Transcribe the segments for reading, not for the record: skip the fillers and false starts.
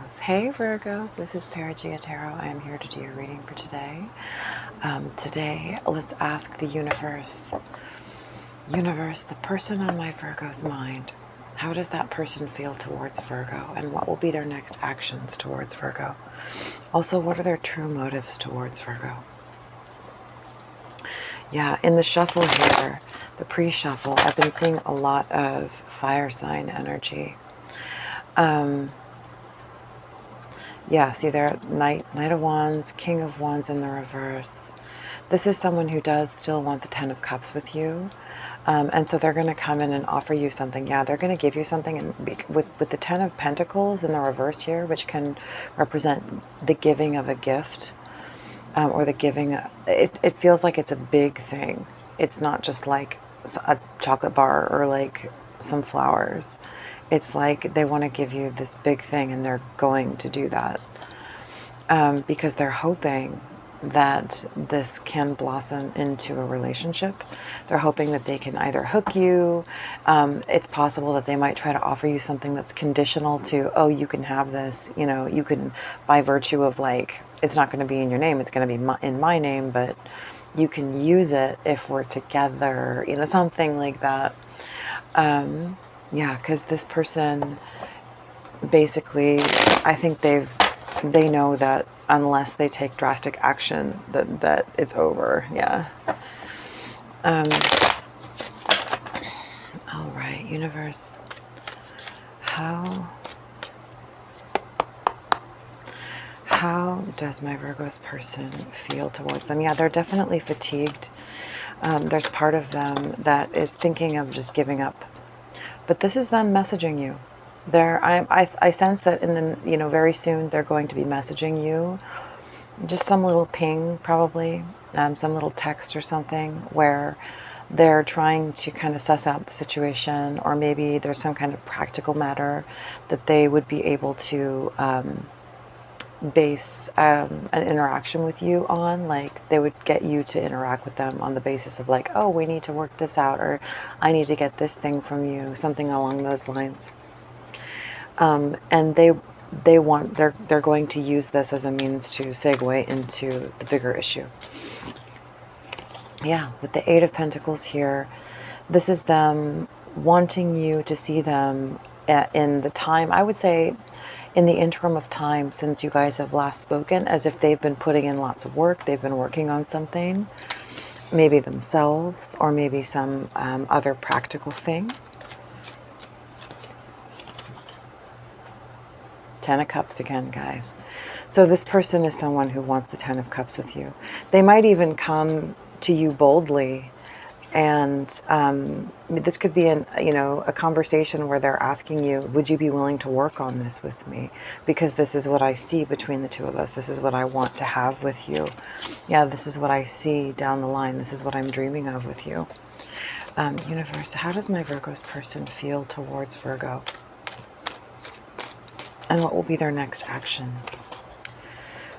Virgos. Hey Virgos, this is Perigaea Tarot. I am here to do your reading for today. Today, let's ask the universe, the person on my Virgo's mind, how does that person feel towards Virgo, and what will be their next actions towards Virgo? Also, what are their true motives towards Virgo? Yeah, in the shuffle here, the pre-shuffle, I've been seeing a lot of fire sign energy. Yeah, see there, Knight of Wands, King of Wands in the reverse. This is someone who does still want the Ten of Cups with you. And so they're going to come in and offer you something. Yeah, they're going to give you something. And with the Ten of Pentacles in the reverse here, which can represent the giving of a gift, or the giving, it feels like it's a big thing. It's not just like a chocolate bar or like some flowers. It's like they want to give you this big thing, and they're going to do that because they're hoping that this can blossom into a relationship. They're hoping that they can either hook you. It's possible that they might try to offer you something that's conditional to, oh, you can have this, you know, you can, by virtue of like, it's not going to be in your name, it's going to be in my name, but you can use it if we're together, you know, something like that. Yeah, because this person, basically, I think they know that unless they take drastic action, that it's over. Yeah. All right, universe. How does my Virgo's person feel towards them? Yeah, they're definitely fatigued. There's part of them that is thinking of just giving up. But this is them messaging you. I sense that in the, you know, very soon they're going to be messaging you. Just some little ping, probably, some little text or something where they're trying to kind of suss out the situation, or maybe there's some kind of practical matter that they would be able to base an interaction with you on. Like they would get you to interact with them on the basis of like, oh, we need to work this out, or I need to get this thing from you, something along those lines. And they're going to use this as a means to segue into the bigger issue. Yeah, with the Eight of Pentacles here, this is them wanting you to see them in the time, I would say, in the interim of time since you guys have last spoken, as if they've been putting in lots of work. They've been working on something, maybe themselves, or maybe some other practical thing. Ten of Cups again, guys. So this person is someone who wants the Ten of Cups with you. They might even come to you boldly, and this could be a conversation where they're asking you, would you be willing to work on this with me? Because this is what I see between the two of us. This is what I want to have with you. Yeah, this is what I see down the line. This is what I'm dreaming of with you. Universe, how does my Virgo's person feel towards Virgo? And what will be their next actions?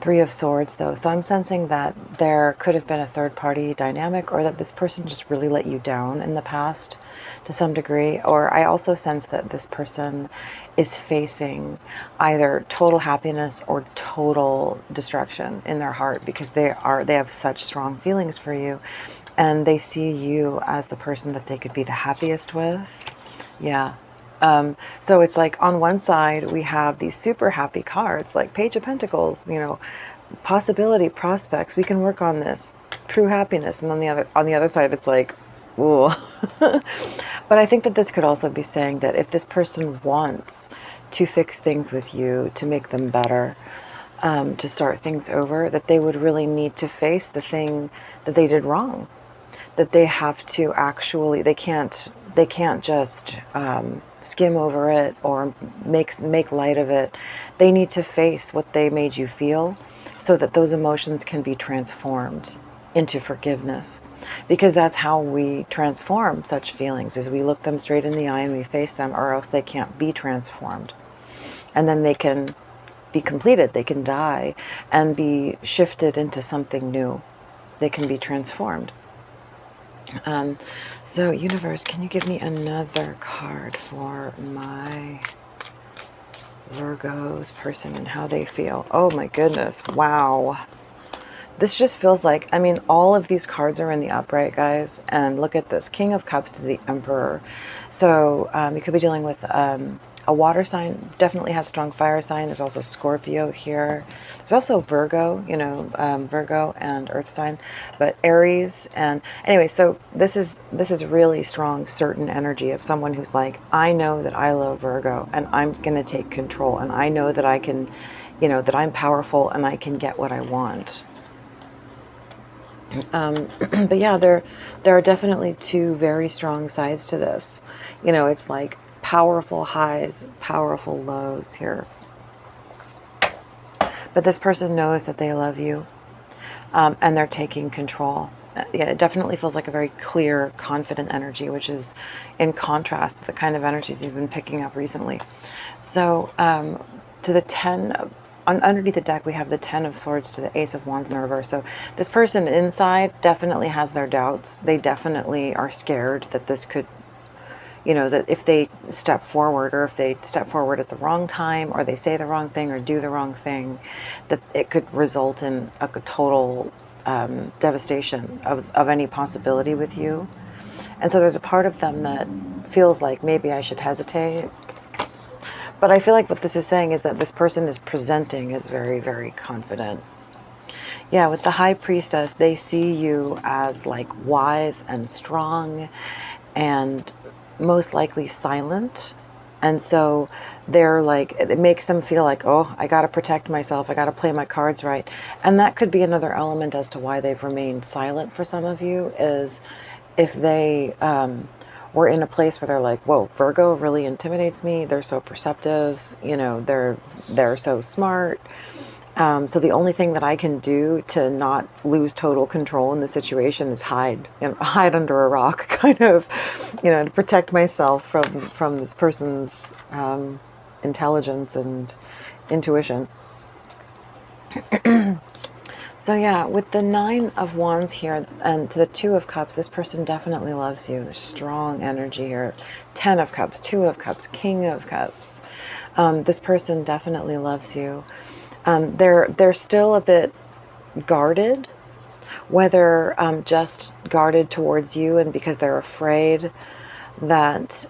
Three of Swords, though. So I'm sensing that there could have been a third-party dynamic, or that this person just really let you down in the past to some degree. Or I also sense that this person is facing either total happiness or total destruction in their heart, because they have such strong feelings for you, and they see you as the person that they could be the happiest with. Yeah. So it's like on one side we have these super happy cards like Page of Pentacles, you know, possibility, prospects, we can work on this, true happiness, and on the other side it's like, ooh. But I think that this could also be saying that if this person wants to fix things with you, to make them better, to start things over, that they would really need to face the thing that they did wrong, that they have to actually, they can't just skim over it or make light of it. They need to face what they made you feel, so that those emotions can be transformed into forgiveness. Because that's how we transform such feelings, is we look them straight in the eye and we face them, or else they can't be transformed. And then they can be completed, they can die and be shifted into something new. They can be transformed. So universe, can you give me another card for my Virgo's person and how they feel. Oh my goodness. Wow. This just feels like, I mean, all of these cards are in the upright, guys. And look at this, King of Cups to the Emperor. So you could be dealing with a water sign. Definitely had strong fire sign. There's also Scorpio here. There's also Virgo, you know, Virgo and earth sign, but Aries. And anyway, so this is really strong, certain energy of someone who's like, I know that I love Virgo and I'm going to take control. And I know that I can, you know, that I'm powerful and I can get what I want. But yeah, there are definitely two very strong sides to this. You know, it's like powerful highs, powerful lows here. But this person knows that they love you, and they're taking control. Yeah, it definitely feels like a very clear, confident energy, which is in contrast to the kind of energies you've been picking up recently. So to the 10 of, underneath the deck, we have the 10 of Swords to the Ace of Wands in the reverse. So this person inside definitely has their doubts. They definitely are scared that this could, you know, that if they step forward, or if they step forward at the wrong time, or they say the wrong thing or do the wrong thing, that it could result in a total devastation of any possibility with you. And so there's a part of them that feels like maybe I should hesitate. But I feel like what this is saying is that this person is presenting as very, very confident. Yeah, with the High Priestess, they see you as like wise and strong and most likely silent. And so they're like, it makes them feel like, oh, I got to protect myself. I got to play my cards right. And that could be another element as to why they've remained silent for some of you, is if they we're in a place where they're like, whoa, Virgo really intimidates me. They're so perceptive, you know, they're so smart. So the only thing that I can do to not lose total control in the situation is hide, you know, hide under a rock, kind of, you know, to protect myself from this person's intelligence and intuition. So yeah, with the 9 of Wands here and to the 2 of Cups, this person definitely loves you. There's strong energy here. 10 of Cups, 2 of Cups, King of Cups. This person definitely loves you. They're still a bit guarded, whether just guarded towards you and because they're afraid that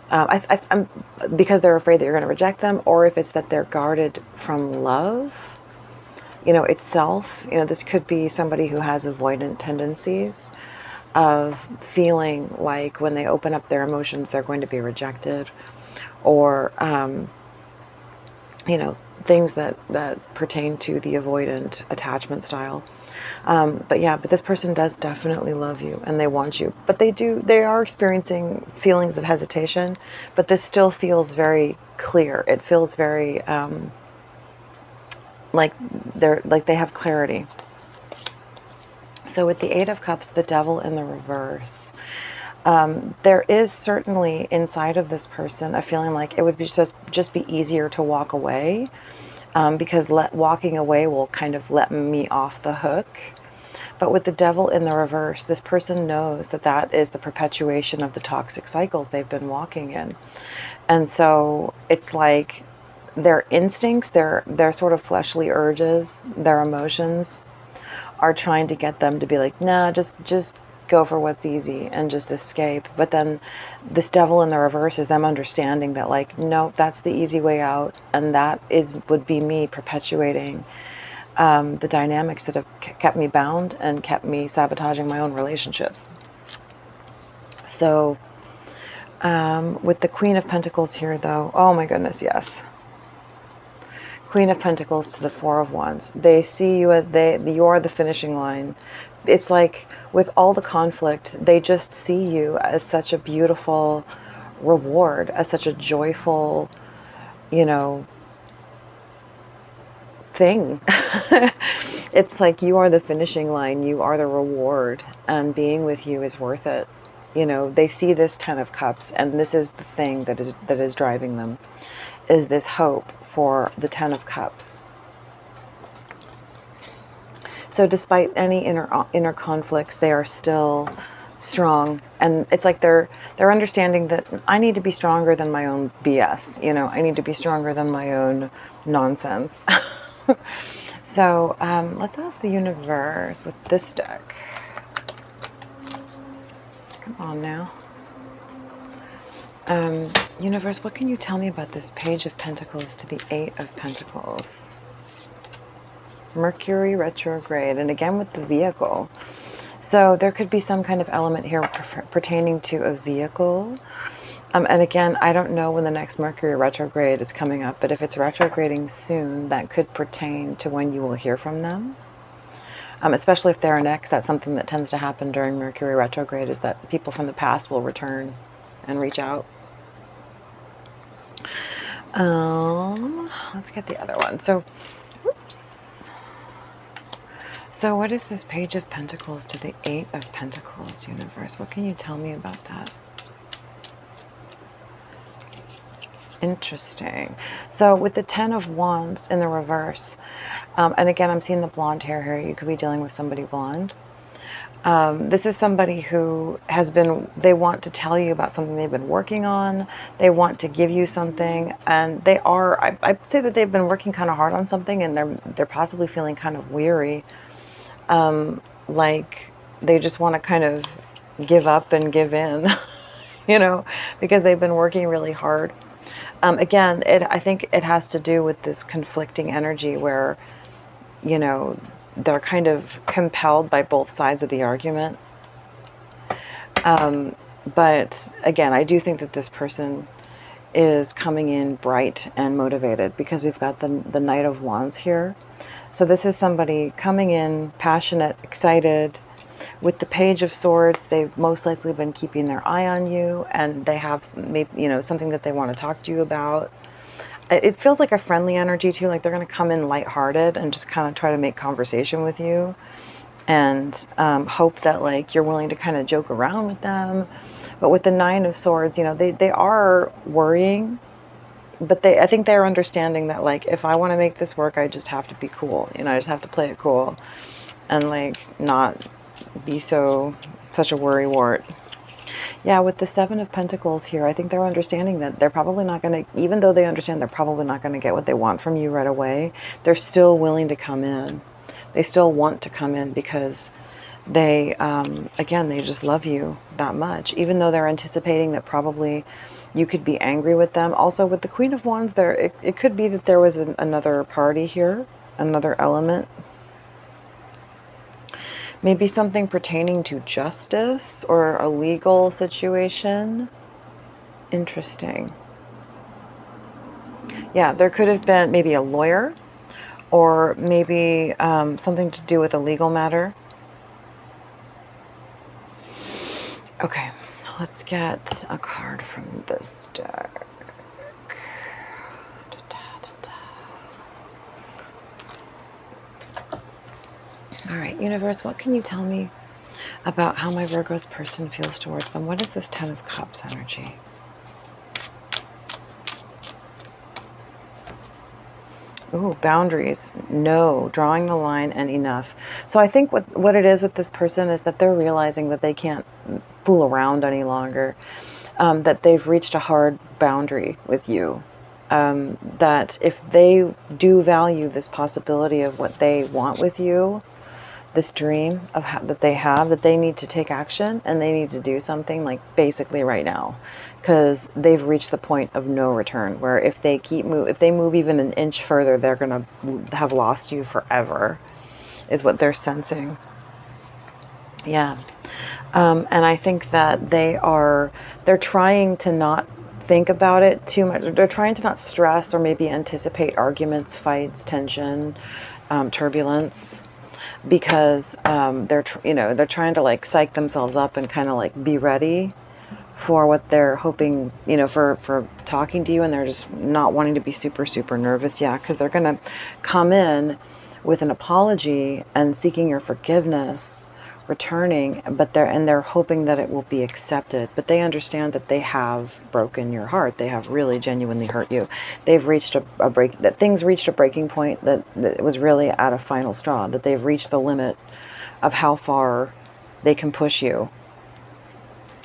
because they're afraid that you're going to reject them, or if it's that they're guarded from love, you know, itself. You know, this could be somebody who has avoidant tendencies of feeling like when they open up their emotions, they're going to be rejected, or, you know, things that pertain to the avoidant attachment style. But yeah, but this person does definitely love you and they want you, but they are experiencing feelings of hesitation, but this still feels very clear. It feels very, like they have clarity. So with the 8 of Cups, the Devil in the reverse, there is certainly inside of this person a feeling like it would be just be easier to walk away, because walking away will kind of let me off the hook. But with the Devil in the reverse, this person knows that that is the perpetuation of the toxic cycles they've been walking in. And so it's like their instincts, their sort of fleshly urges, their emotions are trying to get them to be like, nah, just go for what's easy and just escape. But then this Devil in the reverse is them understanding that, like, no, that's the easy way out, and that would be me perpetuating the dynamics that have kept me bound and kept me sabotaging my own relationships. So with the Queen of Pentacles here, though, oh my goodness, yes. Queen of Pentacles to the 4 of Wands. They see you as you are the finishing line. It's like with all the conflict, they just see you as such a beautiful reward, as such a joyful, you know, thing. It's like you are the finishing line, you are the reward, and being with you is worth it. You know, they see this 10 of Cups, and this is the thing that is driving them, is this hope for the 10 of Cups. So despite any inner conflicts, they are still strong, and it's like they're understanding that I need to be stronger than my own BS. You know, I need to be stronger than my own nonsense. So let's ask the universe with this deck. Come on now. Universe, what can you tell me about this Page of Pentacles to the Eight of Pentacles? Mercury retrograde, and again with the vehicle. So there could be some kind of element here pertaining to a vehicle. And again, I don't know when the next Mercury retrograde is coming up, but if it's retrograding soon, that could pertain to when you will hear from them. Especially if they're an ex, that's something that tends to happen during Mercury retrograde, is that people from the past will return and reach out. Let's get the other one. So, oops. So what is this Page of Pentacles to the Eight of Pentacles, universe? What can you tell me about that? Interesting. So with the Ten of Wands in the reverse, and again, I'm seeing the blonde hair here. You could be dealing with somebody blonde. This is somebody who has been, they want to tell you about something they've been working on. They want to give you something, and they are, I'd say that they've been working kind of hard on something, and they're possibly feeling kind of weary. Like they just want to kind of give up and give in, you know, because they've been working really hard. Again, I think it has to do with this conflicting energy where, you know, they're kind of compelled by both sides of the argument. But again, I do think that this person is coming in bright and motivated, because we've got the Knight of Wands here. So this is somebody coming in passionate, excited. With the Page of Swords, they've most likely been keeping their eye on you, and they have maybe, you know, something that they want to talk to you about. It feels like a friendly energy too, like they're going to come in lighthearted and just kind of try to make conversation with you, and hope that like you're willing to kind of joke around with them. But with the Nine of Swords, you know, they are worrying, but I think they're understanding that like, if I want to make this work, I just have to be cool. You know, I just have to play it cool and like not be such a worrywart. Yeah, with the Seven of Pentacles here, I think they're understanding that they're probably not going to, even though they understand they're probably not going to get what they want from you right away, they're still willing to come in. They still want to come in because they, again, they just love you that much, even though they're anticipating that probably you could be angry with them. Also, with the Queen of Wands, it could be that there was another party here, another element. Maybe something pertaining to justice or a legal situation. Interesting. Yeah, there could have been maybe a lawyer, or maybe something to do with a legal matter. Okay, let's get a card from this deck. All right, universe, what can you tell me about how my Virgo's person feels towards them? What is this Ten of Cups energy? Ooh, boundaries. No, drawing the line and enough. So I think what it is with this person is that they're realizing that they can't fool around any longer, that they've reached a hard boundary with you. That if they do value this possibility of what they want with you, this dream of that they have, that they need to take action and they need to do something like basically right now, because they've reached the point of no return, where if they move even an inch further, they're gonna have lost you forever, is what they're sensing. Yeah. And I think that they're trying to not think about it too much. They're trying to not stress or maybe anticipate arguments, fights, tension, turbulence, because they're trying to like psych themselves up and kind of like be ready for what they're hoping, you know, for talking to you, and they're just not wanting to be super nervous. Yeah, because they're gonna come in with an apology and seeking your forgiveness, returning, but they're hoping that it will be accepted. But they understand that they have broken your heart. They have really genuinely hurt you. They've reached things reached a breaking point, that it was really at a final straw, that they've reached the limit of how far they can push you.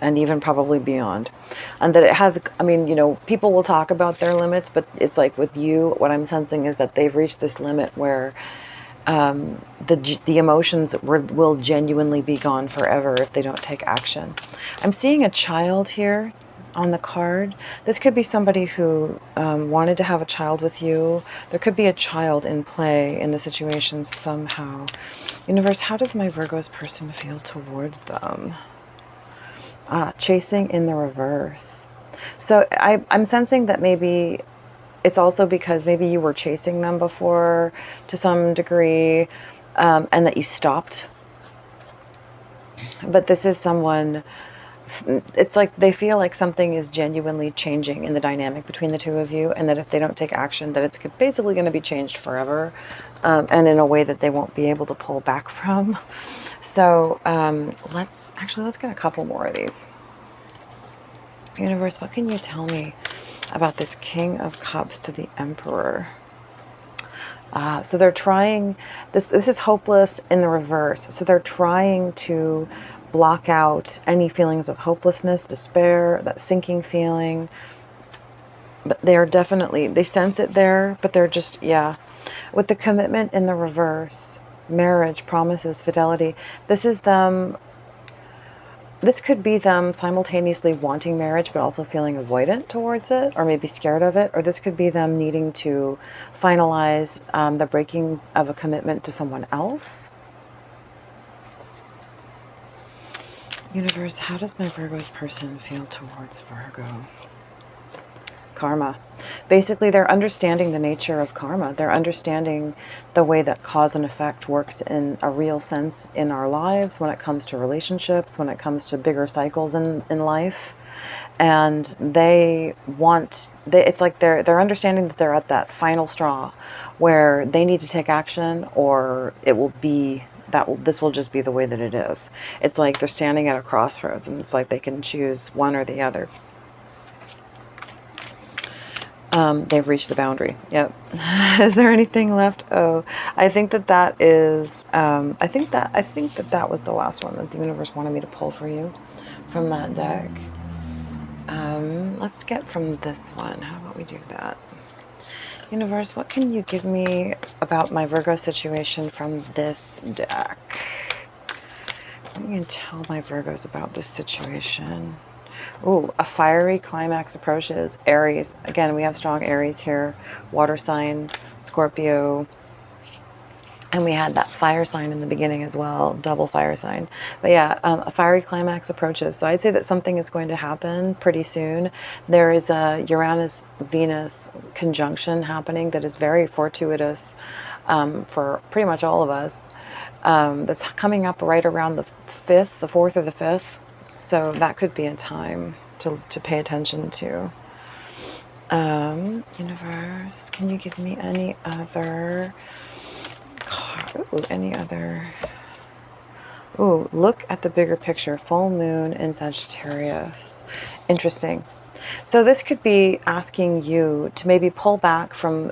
and even probably beyond. And that it has, I mean, you know, people will talk about their limits, but it's like with you, what I'm sensing is that they've reached this limit where the emotions will genuinely be gone forever if they don't take action. I'm seeing a child here on the card. This could be somebody who wanted to have a child with you. There could be a child in play in the situation somehow. Universe, how does my Virgo's person feel towards them? Chasing in the reverse. So I'm sensing that maybe it's also because maybe you were chasing them before to some degree, and that you stopped. But this is someone, it's like they feel like something is genuinely changing in the dynamic between the two of you, and that if they don't take action, that it's basically going to be changed forever, and in a way that they won't be able to pull back from. So let's get a couple more of these. Universe, what can you tell me about this King of Cups to the Emperor? So they're trying, this is hopeless in the reverse. So they're trying to block out any feelings of hopelessness, despair, that sinking feeling. But they are definitely, they sense it there, but they're just, yeah. With the Commitment in the reverse, marriage, promises, fidelity, this is them. This could be them simultaneously wanting marriage but also feeling avoidant towards it, or maybe scared of it. Or this could be them needing to finalize the breaking of a commitment to someone else. Universe, how does my Virgo's person feel towards Virgo? Karma. Basically, they're understanding the nature of karma. They're understanding the way that cause and effect works in a real sense in our lives, when it comes to relationships, when it comes to bigger cycles in life. And they want, it's like they're understanding that they're at that final straw where they need to take action, or it will be this will just be the way that it is. It's like they're standing at a crossroads, and it's like they can choose one or the other. They've reached the boundary. Yep. Is there anything left? Oh, I think that is, I think that was the last one that the universe wanted me to pull for you from that deck. Let's get from this one. How about we do that? Universe, what can you give me about my Virgo situation from this deck? What can you tell my Virgos about this situation? Ooh, a fiery climax approaches. Aries. Again, we have strong Aries here. Water sign, Scorpio. And we had that fire sign in the beginning as well. Double fire sign. But yeah, a fiery climax approaches. So I'd say that something is going to happen pretty soon. There is a Uranus-Venus conjunction happening that is very fortuitous for pretty much all of us. That's coming up right around the 5th, the 4th or the 5th. So that could be a time to pay attention to. Universe, can you give me any other card? Ooh, any other? Ooh, look at the bigger picture. Full moon in Sagittarius. Interesting. So this could be asking you to maybe pull back from